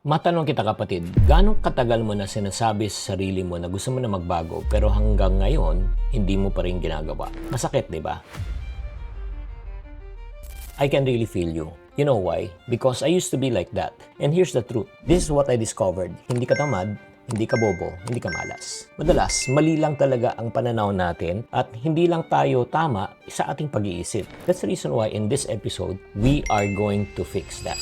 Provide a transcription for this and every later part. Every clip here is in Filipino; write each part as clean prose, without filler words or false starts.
Matanong kita kapatid, gaano katagal mo na sinasabi sa sarili mo na gusto mo na magbago pero hanggang ngayon, hindi mo pa rin ginagawa? Masakit, di ba? I can really feel you. You know why? Because I used to be like that. And here's the truth. This is what I discovered. Hindi ka tamad, hindi ka bobo, hindi ka malas. Madalas, mali lang talaga ang pananaw natin at hindi lang tayo tama sa ating pag-iisip. That's the reason why in this episode, we are going to fix that.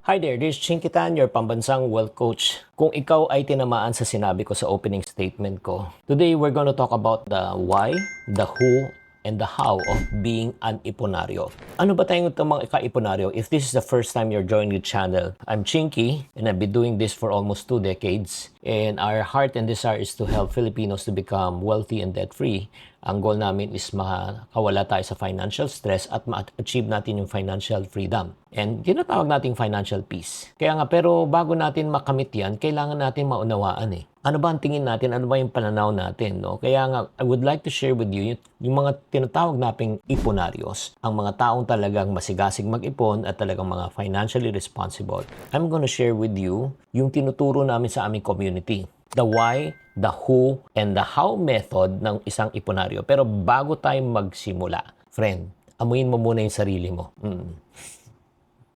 Hi there, this is Chinkitan, your pambansang wealth coach. Kung ikaw ay tinamaan sa sinabi ko sa opening statement ko, today we're going to talk about the why, the who, and the how of being an ipunaryo. Ano ba tayong itong mga ka-ipunaryo? If this is the first time you're joining the channel, I'm Chinky, and I've been doing this for almost 2 decades. And our heart and desire is to help Filipinos to become wealthy and debt-free. Ang goal namin is makawala tayo sa financial stress at ma-achieve natin yung financial freedom. And tinatawag nating financial peace. Kaya nga, pero bago natin makamit yan, kailangan natin maunawaan eh. Ano ba ang tingin natin? Ano ba yung pananaw natin? No? Kaya nga, I would like to share with you yung mga tinatawag nating ipunaryos. Ang mga taong talagang masigasig mag-ipon at talagang mga financially responsible. I'm gonna share with you yung tinuturo namin sa aming community. The why, the who, and the how method ng isang ipunaryo. Pero bago tayo magsimula, friend, amuyin mo muna yung sarili mo.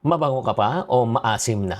Mabango ka pa o maasim na?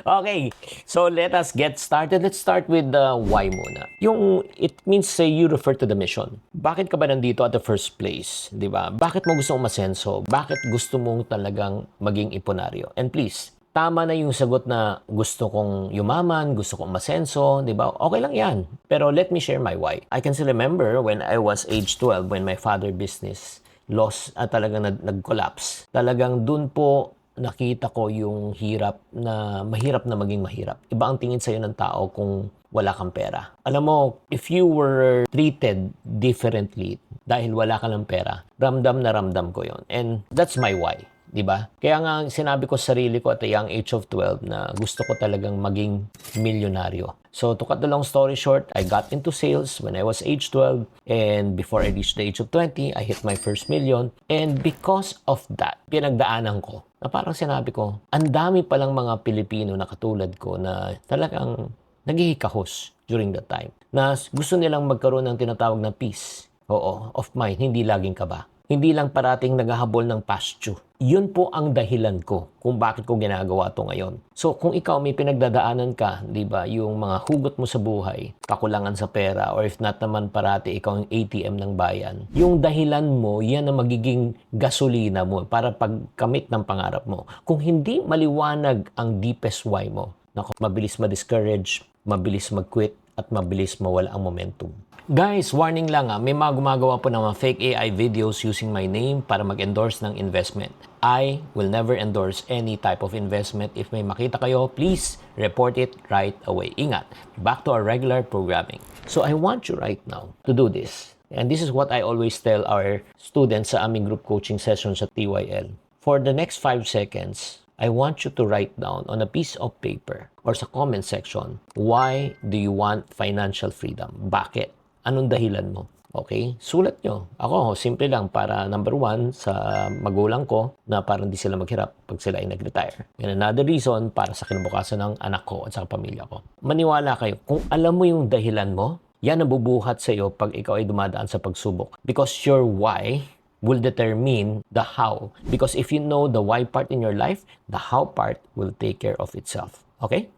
Okay, so let us get started. Let's start with the why muna. Yung, it means say you refer to the mission. Bakit ka ba nandito at the first place? Di ba? Bakit mo gusto umasenso? Bakit gusto mong talagang maging ipunaryo? And please, tama na yung sagot na gusto kong yumaman, gusto kong masenso, di ba? Okay lang yan. Pero let me share my why. I can still remember when I was age 12, when my father business lost at talagang nag-collapse. Talagang dun po nakita ko yung mahirap na maging mahirap. Iba ang tingin sa'yo ng tao kung wala kang pera. Alam mo, if you were treated differently dahil wala ka ng pera, ramdam na ramdam ko yon. And that's my why. Diba? Kaya nga sinabi ko sa sarili ko at a young age of 12 na gusto ko talagang maging milyonaryo. So to cut the long story short, I got into sales when I was age 12, and before I reached the age of 20, I hit my first million. And because of that, pinagdaanan ko na parang sinabi ko, ang dami palang mga Pilipino na katulad ko na talagang naghihikahos during that time. Na gusto nilang magkaroon ng tinatawag na peace. Oo, of mind, hindi laging kaba. Hindi lang parating naghahabol ng pastue. Yun po ang dahilan ko kung bakit ko ginagawa to ngayon. So kung ikaw may pinagdadaanan ka, di ba, yung mga hugot mo sa buhay, kakulangan sa pera, or if not naman parati ikaw ang ATM ng bayan, yung dahilan mo, yan ang magiging gasolina mo para pagkamit ng pangarap mo. Kung hindi maliwanag ang deepest why mo, naku, mabilis ma-discourage, mabilis mag-quit, at mabilis mawala ang momentum. Guys, warning lang may mga gumagawa po ng mga fake AI videos using my name para mag-endorse ng investment. I will never endorse any type of investment. If may makita kayo, please report it right away. Ingat. Back to our regular programming. So I want you right now to do this. And this is what I always tell our students sa aming group coaching sessions at TYL. For the next 5 seconds, I want you to write down on a piece of paper or sa comment section, why do you want financial freedom? Bakit? Anong dahilan mo? Okay? Sulat nyo. Ako, simple lang para number 1 sa magulang ko na parang di sila maghirap pag sila ay nag-retire. And another reason para sa kinabukasan ng anak ko at sa pamilya ko. Maniwala kayo, kung alam mo yung dahilan mo, yan ang bubuhat sa iyo pag ikaw ay dumadaan sa pagsubok. Because your why will determine the how. Because if you know the why part in your life, the how part will take care of itself. Okay?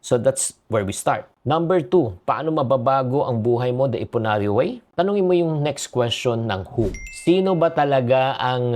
So that's where we start. Number 2, paano mababago ang buhay mo the ipunaryo way? Tanungin mo yung next question ng who. Sino ba talaga ang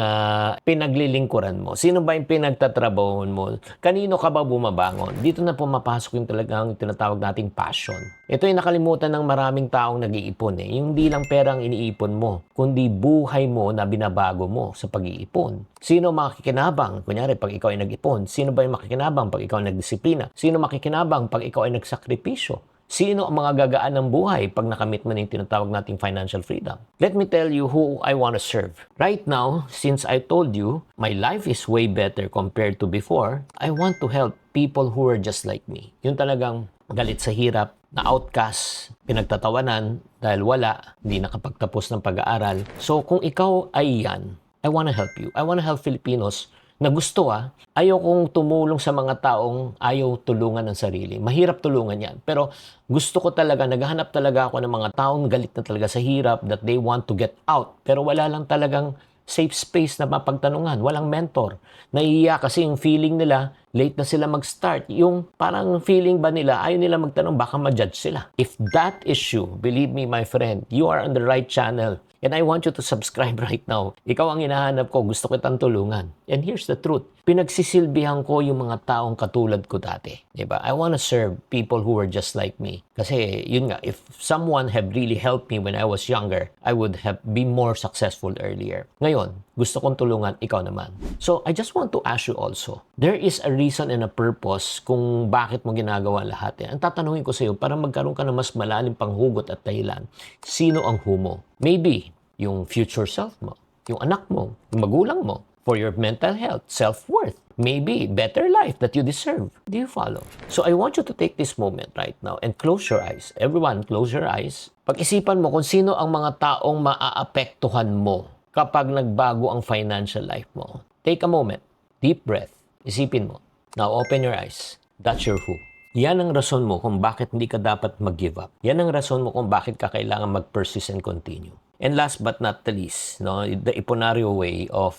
pinaglilingkuran mo? Sino ba yung pinagtatrabahoan mo? Kanino ka ba bumabangon? Dito na pumapasok yung talagang tinatawag nating passion. Ito yung nakalimutan ng maraming taong nag-iipon Yung hindi lang perang iniipon mo, kundi buhay mo na binabago mo sa pag-iipon. Sino makikinabang? Kunyari, pag ikaw ay nag-ipon. Sino ba yung makikinabang pag ikaw ay nagdisiplina? Sino makikinabang pag ikaw ay nagsakripisyo? Sino ang mga gagaan ng buhay pag nakamit mo na yung tinatawag nating financial freedom? Let me tell you who I want to serve. Right now, since I told you, my life is way better compared to before, I want to help people who are just like me. Yung talagang galit sa hirap, na outcast, pinagtatawanan dahil wala, hindi nakapagtapos ng pag-aaral. So kung ikaw ay yan, I want to help you. I want to help Filipinos na gusto ayaw kong tumulong sa mga taong ayaw tulungan ng sarili. Mahirap tulungan yan. Pero gusto ko talaga, naghahanap talaga ako ng mga taong galit na talaga sa hirap that they want to get out. Pero wala lang talagang safe space na mapagtanungan. Walang mentor. Naiiya kasi yung feeling nila, late na sila mag-start. Yung parang feeling ba nila, ayaw nila magtanong, baka ma-judge sila. If that is you, believe me my friend, you are on the right channel. And I want you to subscribe right now. Ikaw ang hinahanap ko, gusto kitang tulungan. And here's the truth. Pinagsisilbihan ko yung mga taong katulad ko dati. Diba? I want to serve people who were just like me. Kasi yun nga, if someone have really helped me when I was younger, I would have been more successful earlier. Ngayon, gusto kong tulungan, ikaw naman. So, I just want to ask you also, there is a reason and a purpose kung bakit mo ginagawa lahat. Ang tatanungin ko sa iyo, para magkaroon ka ng mas malalim pang hugot at dahilan, sino ang who mo? Maybe, yung future self mo, yung anak mo, yung magulang mo, for your mental health, self-worth, maybe better life that you deserve. Do you follow? So I want you to take this moment right now and close your eyes. Everyone, close your eyes. Pag-isipan mo kung sino ang mga taong maaapektuhan mo kapag nagbago ang financial life mo. Take a moment. Deep breath. Isipin mo. Now open your eyes. That's your who. Yan ang rason mo kung bakit hindi ka dapat mag-give up. Yan ang rason mo kung bakit ka kailangan mag-persist and continue. And last but not the least, the Iponario way of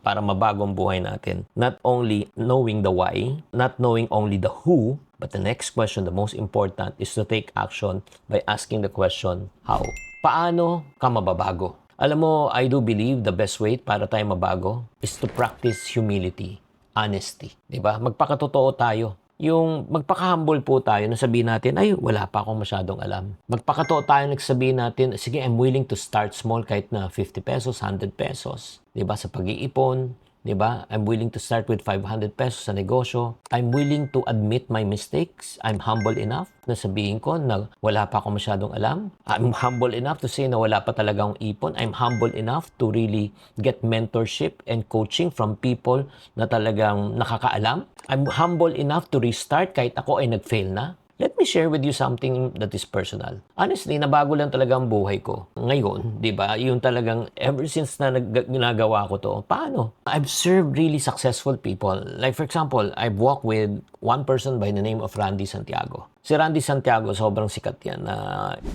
para mabago ang buhay natin, not only knowing the why, not knowing only the who, but the next question, the most important, is to take action by asking the question, how? Paano ka mababago? Alam mo, I do believe the best way para tayo mabago is to practice humility, honesty. Diba? Magpakatotoo tayo. Yung magpaka-humble po tayo na sabihin natin, ay, wala pa akong masyadong alam. Magpakatotoo tayo nagsabihin natin, sige, I'm willing to start small kahit na 50 pesos, 100 pesos. Diba? Sa pag-iipon, diba? I'm willing to start with 500 pesos sa negosyo. I'm willing to admit my mistakes. I'm humble enough na sabihin ko na wala pa akong masyadong alam. I'm humble enough to say na wala pa talaga akong ipon. I'm humble enough to really get mentorship and coaching from people na talagang nakakaalam. I'm humble enough to restart kahit ako ay nag-fail na. Let me share with you something that is personal. Honestly, nabago lang talaga ang buhay ko. Ngayon, di ba, yung talagang ever since na ginagawa ko to, paano? I've served really successful people. Like for example, I've walked with one person by the name of Randy Santiago. Si Randy Santiago, sobrang sikat yan na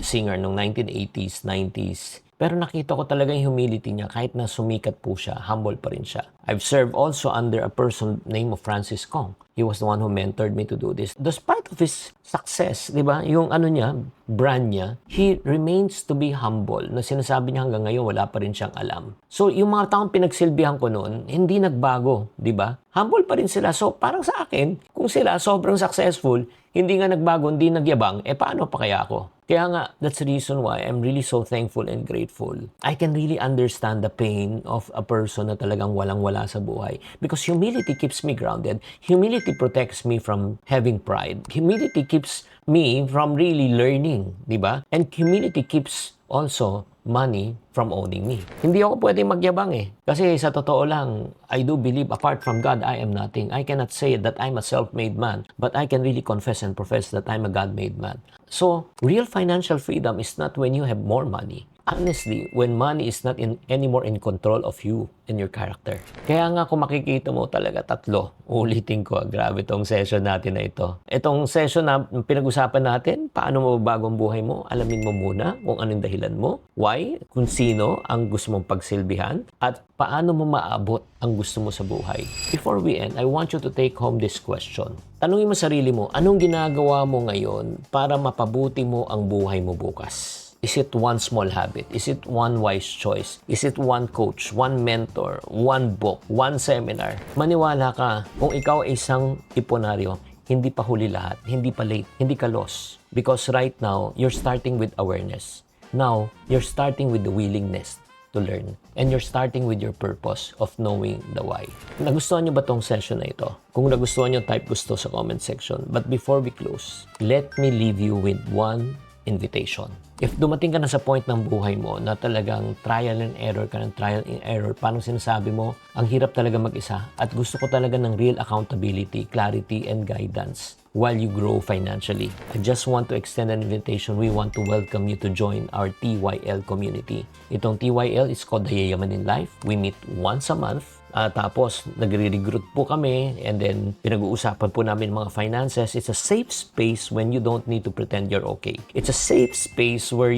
singer nung 1980s, 90s. Pero nakita ko talaga yung humility niya. Kahit na sumikat po siya, humble pa rin siya. I've served also under a person named of Francis Kong. He was the one who mentored me to do this. Despite of his success, di ba? Yung ano niya, brand niya, he remains to be humble. Na sinasabi niya hanggang ngayon, wala pa rin siyang alam. So, yung mga taong pinagsilbihan ko noon, hindi nagbago, di ba? Humble pa rin sila. So, parang sa akin, kung sila sobrang successful, hindi nga nagbago, hindi nagyabang, paano pa kaya ako? Kaya nga, that's the reason why I'm really so thankful and grateful. I can really understand the pain of a person na talagang walang-wala sa buhay. Because humility keeps me grounded. Humility protects me from having pride. Humility keeps me from really learning, di ba? And humility keeps also money from owning me. Hindi ako pwedeng magyabang Kasi sa totoo lang, I do believe apart from God, I am nothing. I cannot say that I'm a self-made man, but I can really confess and profess that I'm a God-made man. So, real financial freedom is not when you have more money. Honestly, when money is not anymore in control of you and your character. Kaya nga kung makikita mo talaga tatlo, ulitin ko, grabe tong session natin na ito. Itong session na pinag-usapan natin, paano mababago ang buhay mo, alamin mo muna kung anong dahilan mo, why, kung sino ang gusto mong pagsilbihan, at paano mo maabot ang gusto mo sa buhay. Before we end, I want you to take home this question. Tanungin mo sarili mo, anong ginagawa mo ngayon para mapabuti mo ang buhay mo bukas? Is it one small habit? Is it one wise choice? Is it one coach, one mentor, one book, one seminar? Maniwala ka, kung ikaw ay isang iponaryo, hindi pa huli lahat, hindi pa late, hindi ka lost. Because right now, you're starting with awareness. Now, you're starting with the willingness to learn. And you're starting with your purpose of knowing the why. Nagustuhan nyo ba tong session na ito? Kung nagustuhan nyo, type gusto sa comment section. But before we close, let me leave you with one invitation. If dumating ka na sa point ng buhay mo na talagang trial and error ka ng trial and error, parang sinasabi mo, ang hirap talaga mag-isa at gusto ko talaga ng real accountability, clarity, and guidance while you grow financially. I just want to extend an invitation. We want to welcome you to join our TYL community. Itong TYL is called The Yayamanin Life. We meet once a month. Tapos, nagre-regroup po kami and then pinag-uusapan po namin mga finances. It's a safe space when you don't need to pretend you're okay. It's a safe space where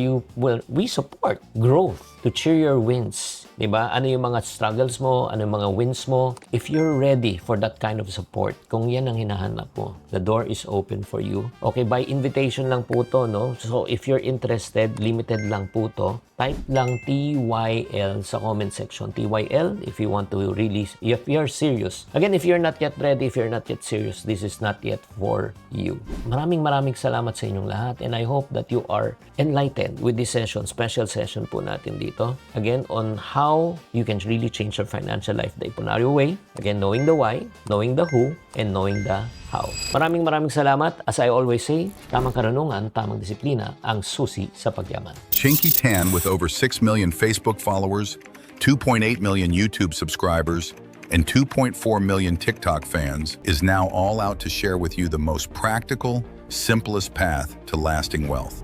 we support growth to cheer your wins. Diba? Ano yung mga struggles mo? Ano yung mga wins mo? If you're ready for that kind of support, kung yan ang hinahanap mo, the door is open for you. Okay, by invitation lang po to, no? So, if you're interested, limited lang po to. Type lang TYL sa comment section. TYL if you want to really, if you're serious. Again, if you're not yet ready, if you're not yet serious, this is not yet for you. Maraming salamat sa inyong lahat and I hope that you are enlightened with this session, special session po natin dito. Again, on how you can really change your financial life the Ipunario way. Again, knowing the why, knowing the who, and knowing the how. Maraming salamat. As I always say, tamang karunungan, tamang disiplina, ang susi sa pagyaman. Chinky Tan, with over 6 million Facebook followers, 2.8 million YouTube subscribers, and 2.4 million TikTok fans, is now all out to share with you the most practical, simplest path to lasting wealth.